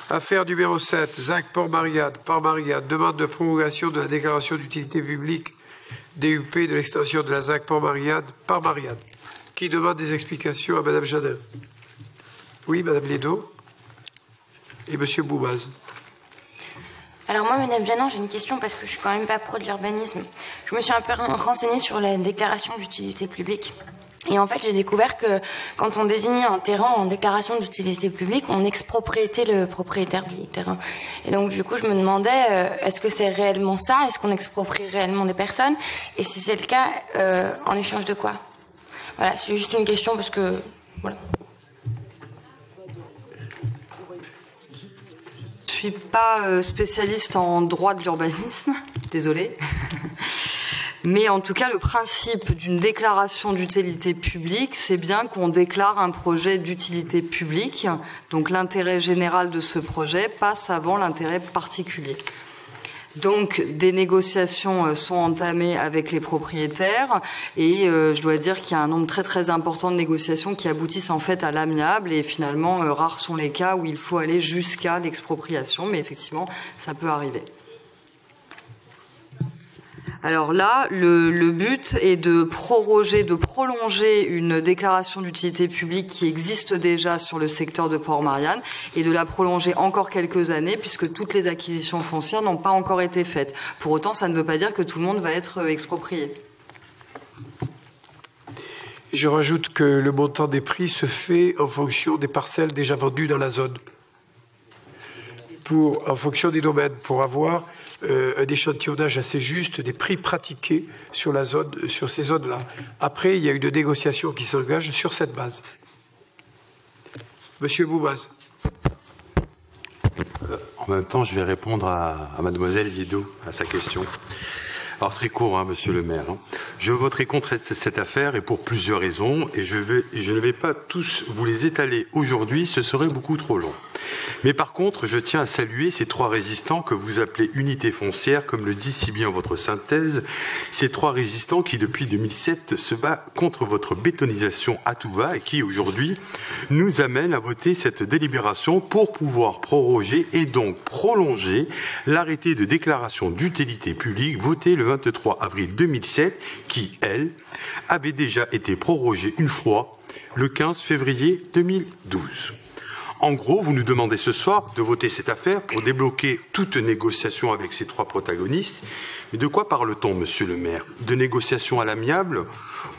Affaire numéro 7, ZAC Port-Marianne, demande de prolongation de la déclaration d'utilité publique DUP de l'extension de la ZAC Port-Marianne par Marianne. Qui demande des explications à Madame Jeannin? Oui, Madame Lédo et Monsieur Boumaz. Alors moi, Madame Jeannin, j'ai une question parce que je suis quand même pas pro de l'urbanisme. Je me suis un peu renseignée sur la déclaration d'utilité publique. Et en fait, j'ai découvert que quand on désignait un terrain en déclaration d'utilité publique, on expropriait le propriétaire du terrain. Et donc, du coup, je me demandais, est-ce que c'est réellement ça? Est-ce qu'on exproprie réellement des personnes? Et si c'est le cas, en échange de quoi? Voilà, c'est juste une question parce que... Voilà. Je suis pas spécialiste en droit de l'urbanisme, désolée. Mais en tout cas, le principe d'une déclaration d'utilité publique, c'est bien qu'on déclare un projet d'utilité publique. Donc l'intérêt général de ce projet passe avant l'intérêt particulier. Donc des négociations sont entamées avec les propriétaires et je dois dire qu'il y a un nombre très très important de négociations qui aboutissent en fait à l'amiable et finalement rares sont les cas où il faut aller jusqu'à l'expropriation, mais effectivement ça peut arriver. Alors là, le but est de prolonger une déclaration d'utilité publique qui existe déjà sur le secteur de Port-Marianne et de la prolonger encore quelques années puisque toutes les acquisitions foncières n'ont pas encore été faites. Pour autant, ça ne veut pas dire que tout le monde va être exproprié. Je rajoute que le montant des prix se fait en fonction des parcelles déjà vendues dans la zone. En fonction des domaines, pour avoir un échantillonnage assez juste des prix pratiqués sur la zone, sur ces zones-là. Après, il y a une négociation qui s'engage sur cette base. Monsieur Boumaz. En même temps, je vais répondre à Mademoiselle Viédo, à sa question. Alors très court, Monsieur le maire. Je voterai contre cette affaire et pour plusieurs raisons, et je ne vais pas tous vous les étaler aujourd'hui, ce serait beaucoup trop long. Mais par contre, je tiens à saluer ces trois résistants que vous appelez unité foncière, comme le dit si bien votre synthèse, ces trois résistants qui depuis 2007 se battent contre votre bétonisation à tout va et qui aujourd'hui nous amènent à voter cette délibération pour pouvoir proroger et donc prolonger l'arrêté de déclaration d'utilité publique voté le 23 avril 2007 qui, elle, avait déjà été prorogée une fois le 15 février 2012. En gros, vous nous demandez ce soir de voter cette affaire pour débloquer toute négociation avec ces trois protagonistes. Mais de quoi parle-t-on, monsieur le maire? De négociation à l'amiable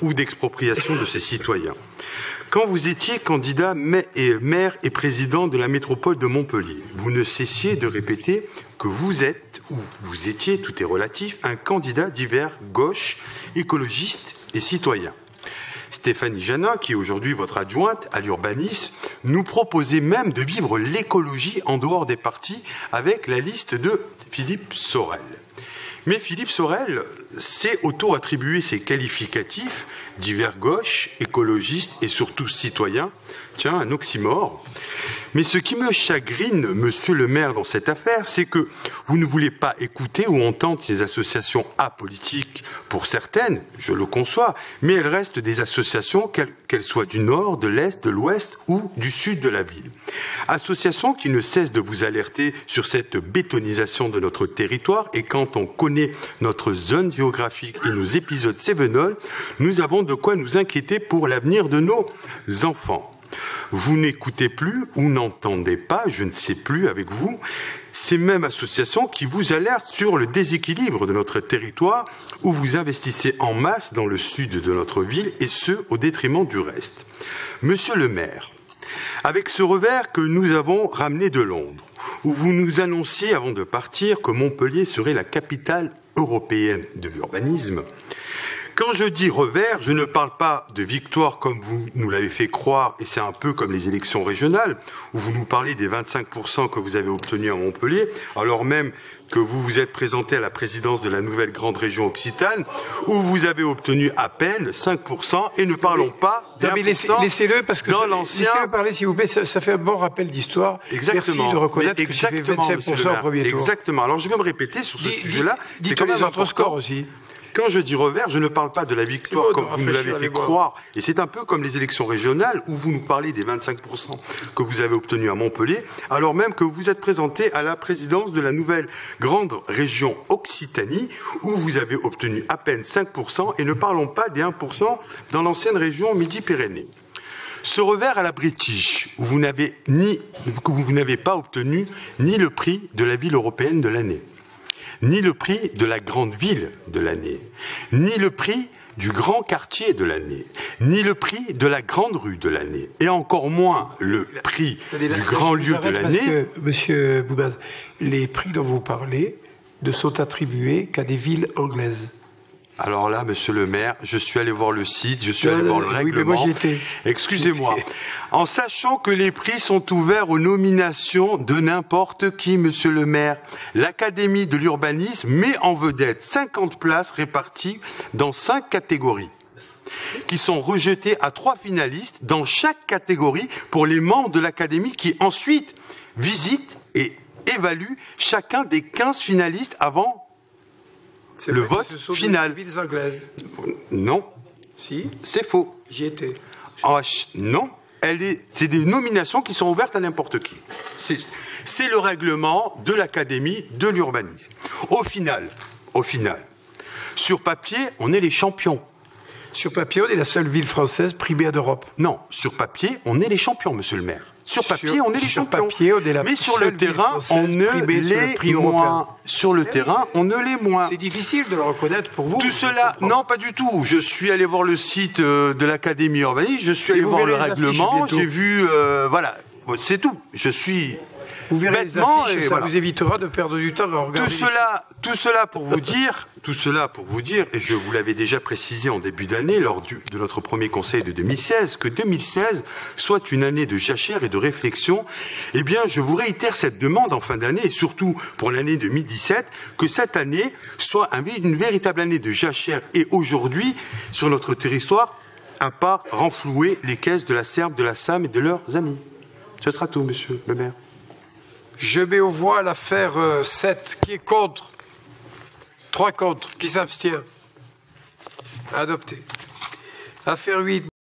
ou d'expropriation de ces citoyens? Quand vous étiez candidat maire et président de la métropole de Montpellier, vous ne cessiez de répéter que vous êtes, ou vous étiez, tout est relatif, un candidat divers gauche, écologiste et citoyen. Stéphanie Jeannin, qui est aujourd'hui votre adjointe à l'urbanisme, nous proposait même de vivre l'écologie en dehors des partis avec la liste de Philippe Sorel. Mais Philippe Sorel s'est auto-attribué ses qualificatifs divers gauche, écologiste et surtout citoyen. Tiens, un oxymore. Mais ce qui me chagrine, monsieur le maire, dans cette affaire, c'est que vous ne voulez pas écouter ou entendre ces associations apolitiques, pour certaines, je le conçois, mais elles restent des associations, qu'elles soient du nord, de l'est, de l'ouest ou du sud de la ville. Associations qui ne cessent de vous alerter sur cette bétonisation de notre territoire et quand on connaît notre zone géographique et nos épisodes cévenols, nous avons de quoi nous inquiéter pour l'avenir de nos enfants. Vous n'écoutez plus ou n'entendez pas, je ne sais plus avec vous, ces mêmes associations qui vous alertent sur le déséquilibre de notre territoire où vous investissez en masse dans le sud de notre ville et ce, au détriment du reste. Monsieur le maire, avec ce revers que nous avons ramené de Londres, où vous nous annonciez avant de partir que Montpellier serait la capitale européenne de l'urbanisme, quand je dis revers, je ne parle pas de victoire comme vous nous l'avez fait croire, et c'est un peu comme les élections régionales, où vous nous parlez des 25% que vous avez obtenus à Montpellier, alors même que vous vous êtes présenté à la présidence de la nouvelle grande région Occitane, où vous avez obtenu à peine 5%, et ne parlons pas d'un laissez-le, parce que laissez-le parler, s'il vous plaît, ça fait un bon rappel d'histoire. Exactement. Merci de reconnaître que j'ai fait 25% au premier tour. Exactement. Alors je vais me répéter sur ce sujet-là. Dites les autres scores aussi. Quand je dis revers, je ne parle pas de la victoire comme vous nous l'avez fait croire. Et c'est un peu comme les élections régionales où vous nous parlez des 25% que vous avez obtenus à Montpellier, alors même que vous vous êtes présenté à la présidence de la nouvelle grande région Occitanie où vous avez obtenu à peine 5% et ne parlons pas des 1% dans l'ancienne région Midi-Pyrénées. Ce revers à la British, où vous n'avez pas obtenu ni le prix de la ville européenne de l'année, ni le prix de la grande ville de l'année, ni le prix du grand quartier de l'année, ni le prix de la grande rue de l'année, et encore moins le prix du grand lieu de l'année. Parce que, Monsieur Boubaz, les prix dont vous parlez ne sont attribués qu'à des villes anglaises. Alors là, monsieur le maire, je suis allé voir le site, je suis allé voir le règlement. Oui, mais moi j'y étais. Excusez-moi. En sachant que les prix sont ouverts aux nominations de n'importe qui, monsieur le maire, l'Académie de l'urbanisme met en vedette 50 places réparties dans 5 catégories, qui sont rejetées à 3 finalistes dans chaque catégorie pour les membres de l'Académie qui ensuite visitent et évaluent chacun des 15 finalistes avant le vote final. Des villes anglaises. Non. Si. C'est faux. J'y étais. Non. C'est des nominations qui sont ouvertes à n'importe qui. C'est le règlement de l'Académie de l'urbanisme. Au final, sur papier, on est les champions. Sur papier, on est la seule ville française primée d'Europe. Non, sur papier, on est les champions, monsieur le maire. Sur papier, on est les champions. Mais sur le terrain, on ne l'est moins. Sur le terrain, on ne l'est moins. C'est difficile de le reconnaître pour vous. Tout cela, non, pas du tout. Je suis allé voir le site de l'Académie urbaniste, je suis allé voir le règlement, j'ai vu, voilà, c'est tout. Je suis... Vous verrez les affiches, ça vous évitera de perdre du temps à regarder. Tout cela pour vous dire, et je vous l'avais déjà précisé en début d'année lors de notre premier conseil de 2016, que 2016 soit une année de jachère et de réflexion. Eh bien, je vous réitère cette demande en fin d'année et surtout pour l'année 2017, que cette année soit une véritable année de jachère et aujourd'hui, sur notre territoire, à part renflouer les caisses de la SERP, de la SAM et de leurs amis. Ce sera tout, monsieur le maire. Je mets aux voix l'affaire 7. Qui est contre? 3 contre. Qui s'abstient? Adopté. Affaire 8.